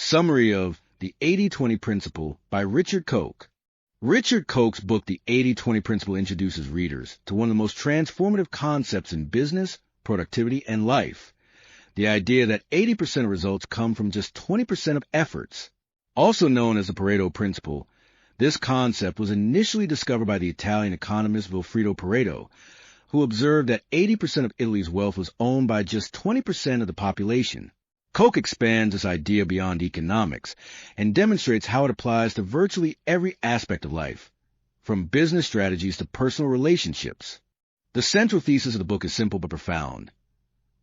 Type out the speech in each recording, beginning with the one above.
Summary of The 80-20 Principle by Richard Koch. Richard Koch's book, The 80-20 Principle, introduces readers to one of the most transformative concepts in business, productivity, and life. The idea that 80% of results come from just 20% of efforts. Also known as the Pareto Principle, this concept was initially discovered by the Italian economist Vilfredo Pareto, who observed that 80% of Italy's wealth was owned by just 20% of the population. Koch expands this idea beyond economics and demonstrates how it applies to virtually every aspect of life, from business strategies to personal relationships. The central thesis of the book is simple but profound.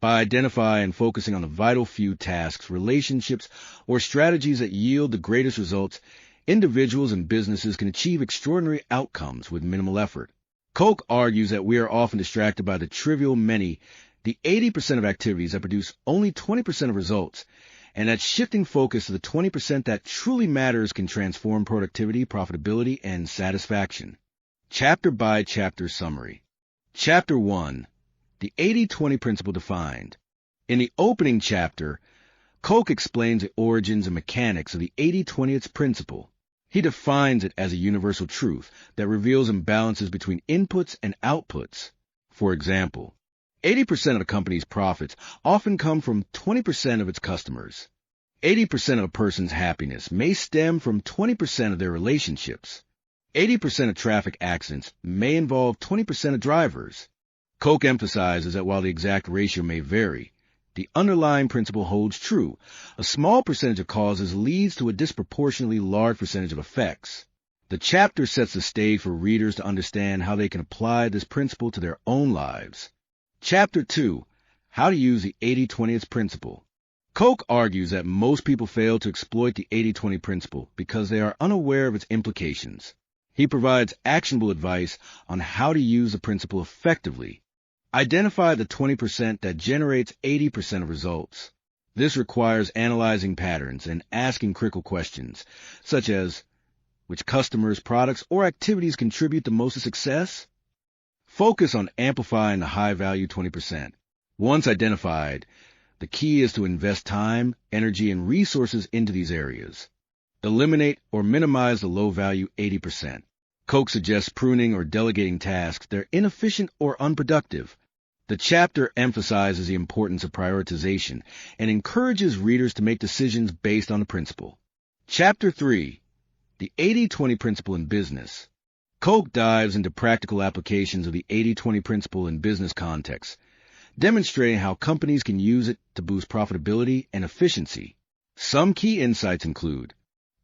By identifying and focusing on the vital few tasks, relationships, or strategies that yield the greatest results, individuals and businesses can achieve extraordinary outcomes with minimal effort. Koch argues that we are often distracted by the trivial many, the 80% of activities that produce only 20% of results, and that shifting focus to the 20% that truly matters can transform productivity, profitability, and satisfaction. Chapter by Chapter Summary. Chapter 1. The 80-20 Principle Defined. In the opening chapter, Koch explains the origins and mechanics of the 80-20 Principle. He defines it as a universal truth that reveals imbalances between inputs and outputs. For example, 80% of a company's profits often come from 20% of its customers. 80% of a person's happiness may stem from 20% of their relationships. 80% of traffic accidents may involve 20% of drivers. Koch emphasizes that while the exact ratio may vary, the underlying principle holds true. A small percentage of causes leads to a disproportionately large percentage of effects. The chapter sets the stage for readers to understand how they can apply this principle to their own lives. Chapter 2. How to use the 80-20 Principle. Koch argues that most people fail to exploit the 80-20 Principle because they are unaware of its implications. He provides actionable advice on how to use the principle effectively. Identify the 20% that generates 80% of results. This requires analyzing patterns and asking critical questions, such as, which customers, products, or activities contribute the most to success? Focus on amplifying the high-value 20%. Once identified, the key is to invest time, energy, and resources into these areas. Eliminate or minimize the low-value 80%. Koch suggests pruning or delegating tasks that are inefficient or unproductive. The chapter emphasizes the importance of prioritization and encourages readers to make decisions based on the principle. Chapter 3. The 80-20 Principle in Business. Koch dives into practical applications of the 80-20 Principle in business contexts, demonstrating how companies can use it to boost profitability and efficiency. Some key insights include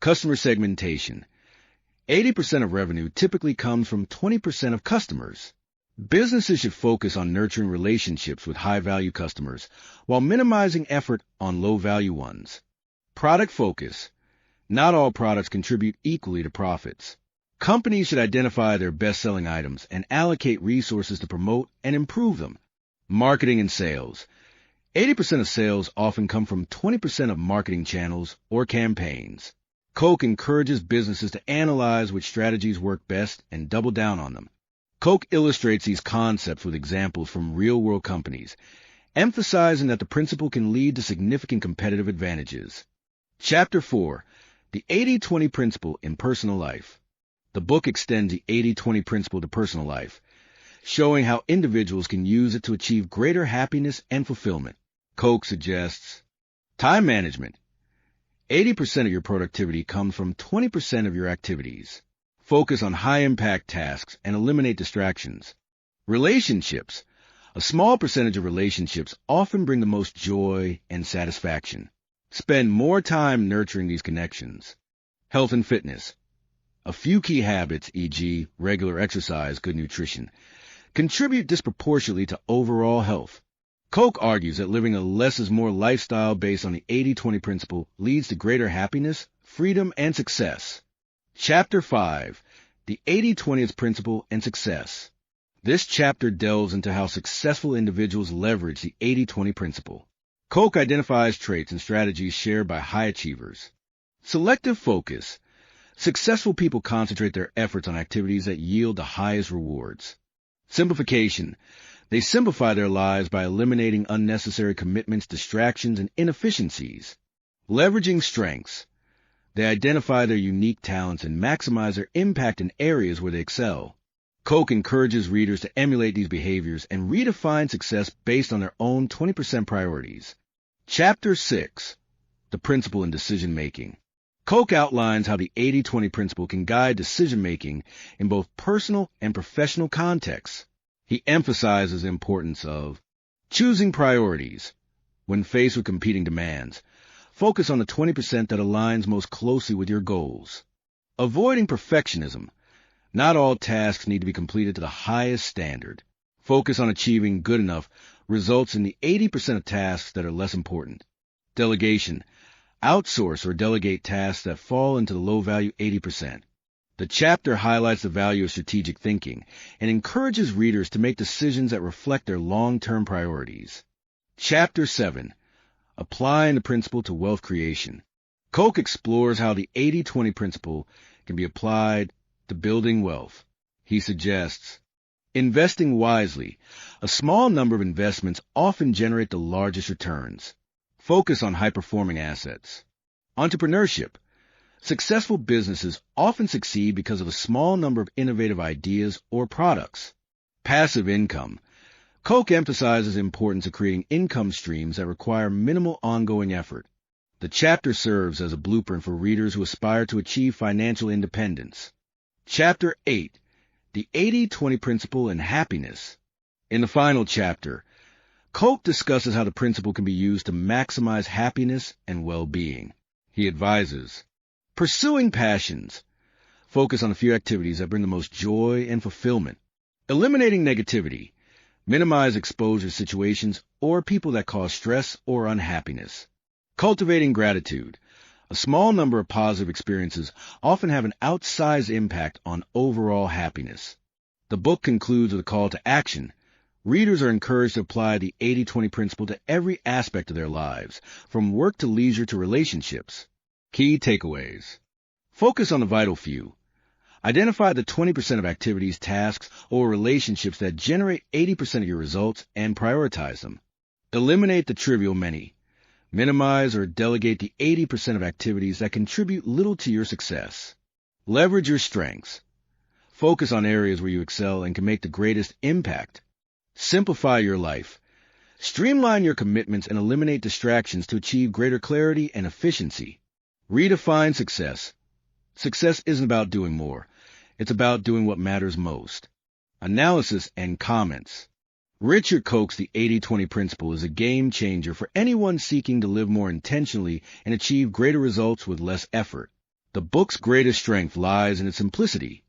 customer segmentation. 80% of revenue typically comes from 20% of customers. Businesses should focus on nurturing relationships with high-value customers while minimizing effort on low-value ones. Product focus. Not all products contribute equally to profits. Companies should identify their best-selling items and allocate resources to promote and improve them. Marketing and sales. 80% of sales often come from 20% of marketing channels or campaigns. Koch encourages businesses to analyze which strategies work best and double down on them. Koch illustrates these concepts with examples from real-world companies, emphasizing that the principle can lead to significant competitive advantages. Chapter 4. The 80-20 Principle in Personal Life. The book extends the 80-20 Principle to personal life, showing how individuals can use it to achieve greater happiness and fulfillment. Koch suggests time management. 80% of your productivity comes from 20% of your activities. Focus on high-impact tasks and eliminate distractions. Relationships. A small percentage of relationships often bring the most joy and satisfaction. Spend more time nurturing these connections. Health and fitness. A few key habits, e.g., regular exercise, good nutrition, contribute disproportionately to overall health. Koch argues that living a less is more lifestyle based on the 80-20 Principle leads to greater happiness, freedom, and success. Chapter 5. The 80-20 Principle and Success. This chapter delves into how successful individuals leverage the 80-20 Principle. Koch identifies traits and strategies shared by high achievers. Selective focus. Successful people concentrate their efforts on activities that yield the highest rewards. Simplification. They simplify their lives by eliminating unnecessary commitments, distractions, and inefficiencies. Leveraging strengths. They identify their unique talents and maximize their impact in areas where they excel. Koch encourages readers to emulate these behaviors and redefine success based on their own 20% priorities. Chapter 6. The Principle in Decision-Making. Koch outlines how the 80-20 principle can guide decision-making in both personal and professional contexts. He emphasizes the importance of choosing priorities. When faced with competing demands, focus on the 20% that aligns most closely with your goals. Avoiding perfectionism. Not all tasks need to be completed to the highest standard. Focus on achieving good enough results in the 80% of tasks that are less important. Delegation. Outsource or delegate tasks that fall into the low-value 80%. The chapter highlights the value of strategic thinking and encourages readers to make decisions that reflect their long-term priorities. Chapter 7. Applying the Principle to Wealth Creation. Koch explores how the 80-20 principle can be applied to building wealth. He suggests investing wisely. A small number of investments often generate the largest returns. Focus on high-performing assets. Entrepreneurship. Successful businesses often succeed because of a small number of innovative ideas or products. Passive income. Koch emphasizes the importance of creating income streams that require minimal ongoing effort. The chapter serves as a blueprint for readers who aspire to achieve financial independence. Chapter 8. The 80-20 Principle and Happiness. In the final chapter, Koch discusses how the principle can be used to maximize happiness and well-being. He advises pursuing passions. Focus on a few activities that bring the most joy and fulfillment. Eliminating negativity. Minimize exposure to situations or people that cause stress or unhappiness. Cultivating gratitude. A small number of positive experiences often have an outsized impact on overall happiness. The book concludes with a call to action. Readers are encouraged to apply the 80-20 principle to every aspect of their lives, from work to leisure to relationships. Key takeaways. Focus on the vital few. Identify the 20% of activities, tasks, or relationships that generate 80% of your results and prioritize them. Eliminate the trivial many. Minimize or delegate the 80% of activities that contribute little to your success. Leverage your strengths. Focus on areas where you excel and can make the greatest impact. Simplify your life. Streamline your commitments and eliminate distractions to achieve greater clarity and efficiency. Redefine success. Success isn't about doing more. It's about doing what matters most. Analysis and comments. Richard Koch's The 80-20 Principle is a game changer for anyone seeking to live more intentionally and achieve greater results with less effort. The book's greatest strength lies in its simplicity.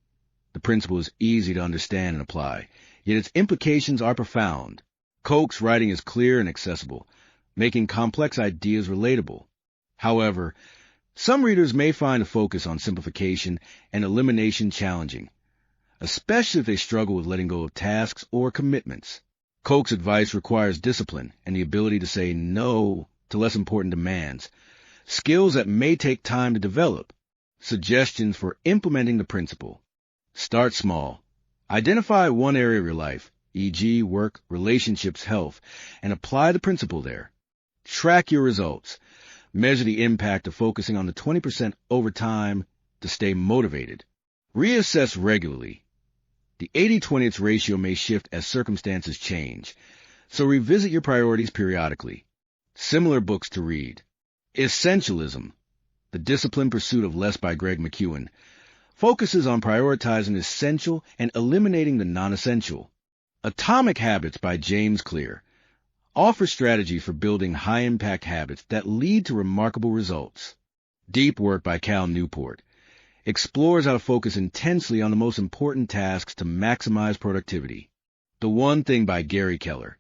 The principle is easy to understand and apply, yet its implications are profound. Koch's writing is clear and accessible, making complex ideas relatable. However, some readers may find a focus on simplification and elimination challenging, especially if they struggle with letting go of tasks or commitments. Koch's advice requires discipline and the ability to say no to less important demands, skills that may take time to develop. Suggestions for implementing the principle. Start small. Identify one area of your life, e.g., work, relationships, health, and apply the principle there. Track your results. Measure the impact of focusing on the 20% over time to stay motivated. Reassess regularly. The 80-20 ratio may shift as circumstances change, so revisit your priorities periodically. Similar books to read. Essentialism. The Disciplined Pursuit of Less by Greg McKeown focuses on prioritizing essential and eliminating the non-essential. Atomic Habits by James Clear offers strategy for building high-impact habits that lead to remarkable results. Deep Work by Cal Newport explores how to focus intensely on the most important tasks to maximize productivity. The One Thing by Gary Keller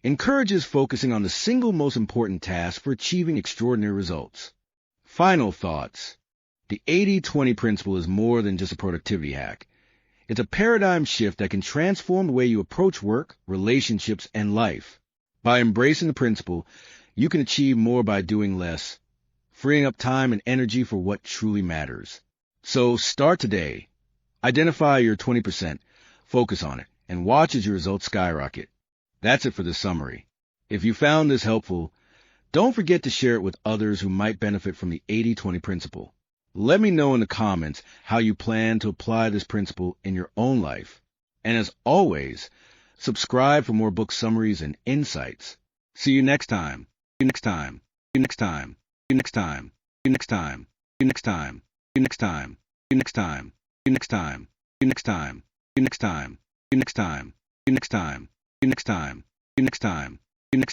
encourages focusing on the single most important task for achieving extraordinary results. Final thoughts. The 80-20 principle is more than just a productivity hack. It's a paradigm shift that can transform the way you approach work, relationships, and life. By embracing the principle, you can achieve more by doing less, freeing up time and energy for what truly matters. So start today. Identify your 20%, focus on it, and watch as your results skyrocket. That's it for this summary. If you found this helpful, Don't forget to share it with others who might benefit from the 80-20 principle. Let me know in the comments how you plan to apply this principle in your own life. And as always, subscribe for more book summaries and insights. See you next time. See you next time. See you next time. See you next time. See you next time. See you next time. See you next time. See you next time. See you next time. See you next time. See you next time. See you next time. See you next time. See you next time. See you next time. See you next time.